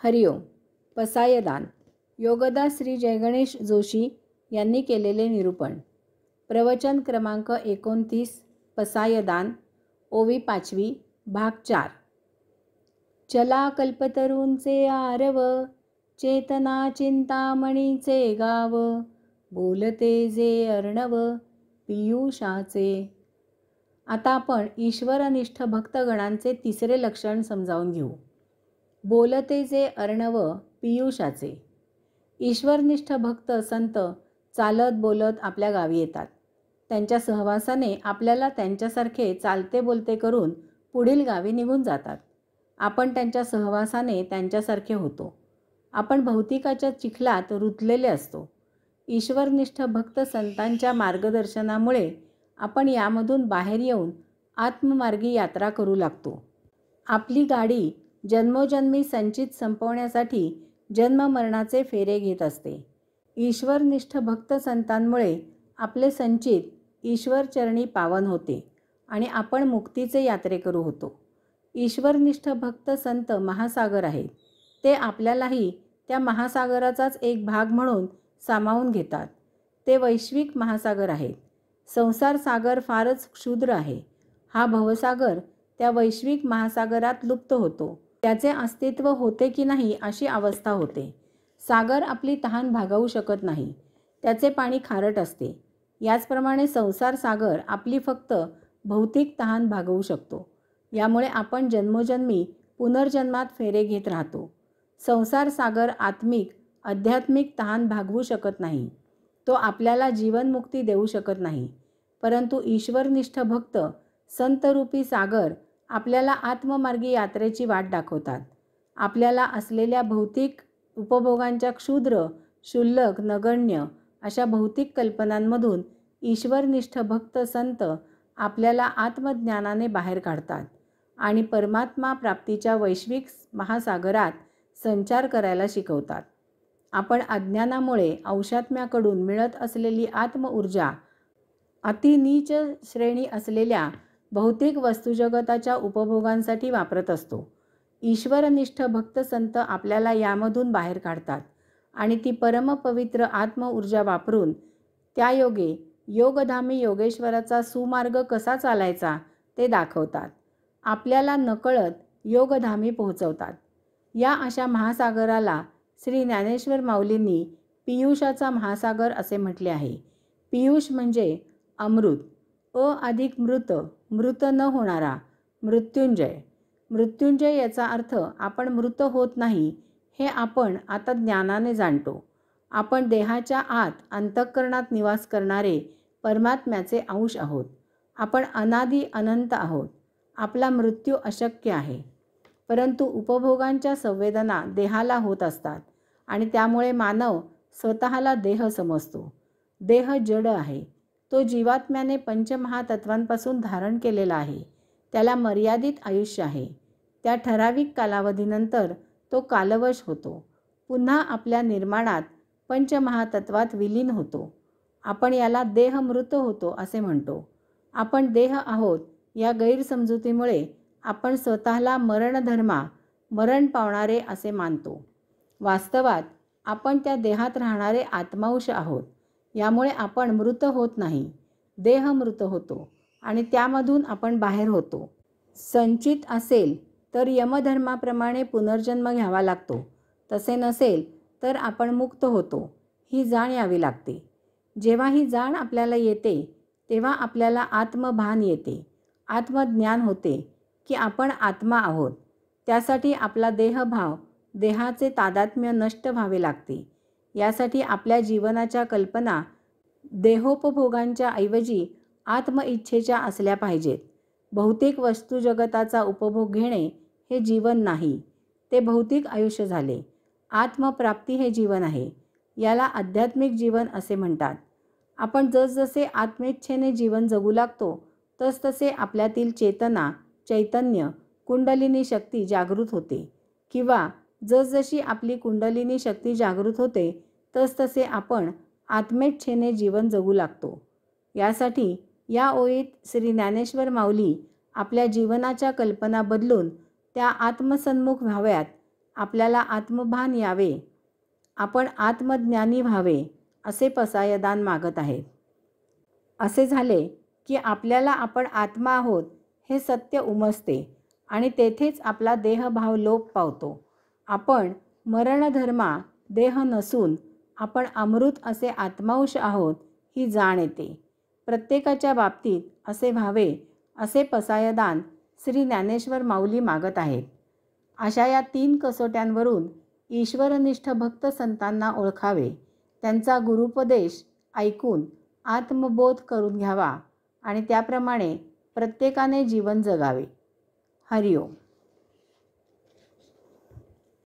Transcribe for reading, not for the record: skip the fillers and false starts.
हरिओम. पसायदान. योगदास श्री जयगणेश जोशी यांनी केलेले निरूपण. प्रवचन क्रमांक 29. पसायदान. ओवी 5वी भाग 4. चला कल्पतरूंचे आरव, चेतना चिंतामणीचे गाव, बोलते जे अर्णव पियुषाचे. आता आपण ईश्वरनिष्ठ भक्तगणांचे तिसरे लक्षण समजावून घेऊ. बोलते जे अर्णव पियुषाचे. ईश्वरनिष्ठ भक्त संत चालत बोलत आपल्या गावी येतात. त्यांच्या सहवासाने आपल्याला त्यांच्यासारखे चालते बोलते करून पुढील गावी निघून जातात. आपण त्यांच्या सहवासाने त्यांच्यासारखे होतो. आपण भौतिकाच्या चिखलात रुतलेले असतो. ईश्वरनिष्ठ भक्त संतांच्या मार्गदर्शनामुळे आपण यामधून बाहेर येऊन आत्ममार्गी यात्रा करू लागतो. आपली गाडी जन्मोजन्मी संचित संपवण्यासाठी जन्ममरणाचे फेरे घेत असते. ईश्वरनिष्ठ भक्त संतांमुळे आपले संचित ईश्वरचरणी पावन होते आणि आपण मुक्तीचे यात्रेकरू होतो. ईश्वरनिष्ठ भक्त संत महासागर आहेत. ते आपल्यालाही त्या महासागराचाच एक भाग म्हणून सामावून घेतात. ते वैश्विक महासागर आहेत. संसार सागर फारच क्षुद्र आहे. हा भवसागर त्या वैश्विक महासागरात लुप्त होतो. त्याचे अस्तित्व होते की नाही अशी अवस्था होते. सागर आपली तहान भागवू शकत नाही. त्याचे पाणी खारट असते. याचप्रमाणे संसार सागर आपली फक्त भौतिक तहान भागवू शकतो. यामुळे आपण जन्मोजन्मी पुनर्जन्मात फेरे घेत राहतो. संसार सागर आत्मिक आध्यात्मिक तहान भागवू शकत नाही. तो आपल्याला जीवनमुक्ती देऊ शकत नाही. परंतु ईश्वरनिष्ठ भक्त संतरूपी सागर आपल्याला आत्ममार्गी यात्रेची वाट दाखवतात. आपल्याला असलेल्या भौतिक उपभोगांच्या क्षुद्र, क्षुल्लक, नगण्य अशा भौतिक कल्पनांमधून ईश्वरनिष्ठ भक्त संत आपल्याला आत्मज्ञानाने बाहेर काढतात आणि परमात्मा प्राप्तीच्या वैश्विक महासागरात संचार करायला शिकवतात. आपण अज्ञानामुळे औषात्म्याकडून मिळत असलेली आत्मऊर्जा अतिनीच श्रेणी असलेल्या भौतिक वस्तुजगताच्या उपभोगांसाठी वापरत असतो. ईश्वरनिष्ठ भक्त संत आपल्याला यामधून बाहेर काढतात आणि ती परमपवित्र आत्मऊर्जा वापरून त्यायोगे योगधामी योगेश्वराचा सुमार्ग कसा चालायचा ते दाखवतात. आपल्याला नकळत योगधामी पोहोचवतात. या अशा महासागराला श्री ज्ञानेश्वर माऊलींनी पियुषाचा महासागर असे म्हटले आहे. पियुष म्हणजे अमृत. अधिक मृत, मृत न होणारा, मृत्युंजय. मृत्युंजय याचा अर्थ आपण मृत होत नाही हे आपण आता ज्ञानाने जाणतो. आपण देहाच्या आत अंतःकरणात निवास करणारे परमात्म्याचे अंश आहोत. आपण अनादी अनंत आहोत. आपला मृत्यू अशक्य आहे. परंतु उपभोगांच्या संवेदना देहाला होत असतात आणि त्यामुळे मानव स्वतःला देह समजतो. देह जड आहे. तो जीवात्म्याने पंचमहातत्वांपासून धारण केलेला आहे. त्याला मर्यादित आयुष्य आहे. त्या ठराविक कालावधीनंतर तो कालवश होतो. पुन्हा आपल्या निर्माणात पंचमहातत्वात विलीन होतो. आपण याला देह मृत होतो असे म्हणतो. आपण देह आहोत या गैरसमजुतीमुळे आपण स्वतःला मरणधर्मा, मरण पावणारे असे मानतो. वास्तवात आपण त्या देहात राहणारे आत्मांश आहोत. यामुळे आपण मृत होत नाही. देह मृत होतो आणि त्यामधून आपण बाहेर होतो. संचित असेल तर यमधर्माप्रमाणे पुनर्जन्म घ्यावा लागतो. तसे नसेल तर आपण मुक्त होतो. ही जाण यावी लागते. जेव्हा ही जाण आपल्याला येते तेव्हा आपल्याला आत्मभान येते. आत्मज्ञान होते की आपण आत्मा आहोत. त्यासाठी आपला देहभाव, देहाचे तादात्म्य नष्ट व्हावे लागते. यासाठी आपल्या जीवनाच्या कल्पना देहोपभोगांच्या ऐवजी आत्मइच्छेच्या असल्या पाहिजेत. भौतिक वस्तुजगताचा उपभोग घेणे हे जीवन नाही. ते भौतिक आयुष्य झाले. आत्मप्राप्ती हे जीवन आहे. याला आध्यात्मिक जीवन असे म्हणतात. आपण जसजसे आत्मेच्छेने जीवन जगू लागतो तसतसे आपल्यातील चेतना, चैतन्य, कुंडलिनी शक्ती जागृत होते. किंवा जसजशी आपली कुंडलिनी शक्ती जागृत होते तसतसे आपण आत्मेच्छेने जीवन जगू लागतो. यासाठी या ओळीत श्री ज्ञानेश्वर माऊली आपल्या जीवनाच्या कल्पना बदलून त्या आत्मसन्मुख व्हाव्यात आपल्याला आत्मभान यावे, आपण आत्मज्ञानी व्हावे असे पसायदान मागत आहेत. असे झाले की आपल्याला आपण आत्मा आहोत हे सत्य उमजते आणि तेथेच आपला देहभाव लोप पावतो. आपण मरणधर्मा देह नसून आपण अमृत असे आत्मांश आहोत ही जाण येते. प्रत्येकाच्या बाबतीत असे व्हावे असे पसायदान श्री ज्ञानेश्वर माऊली मागत आहेत. अशा या 3 कसोट्यांवरून ईश्वरनिष्ठ भक्त संतांना ओळखावे, त्यांचा गुरुपदेश ऐकून आत्मबोध करून घ्यावा आणि त्याप्रमाणे प्रत्येकाने जीवन जगावे. हरिओम.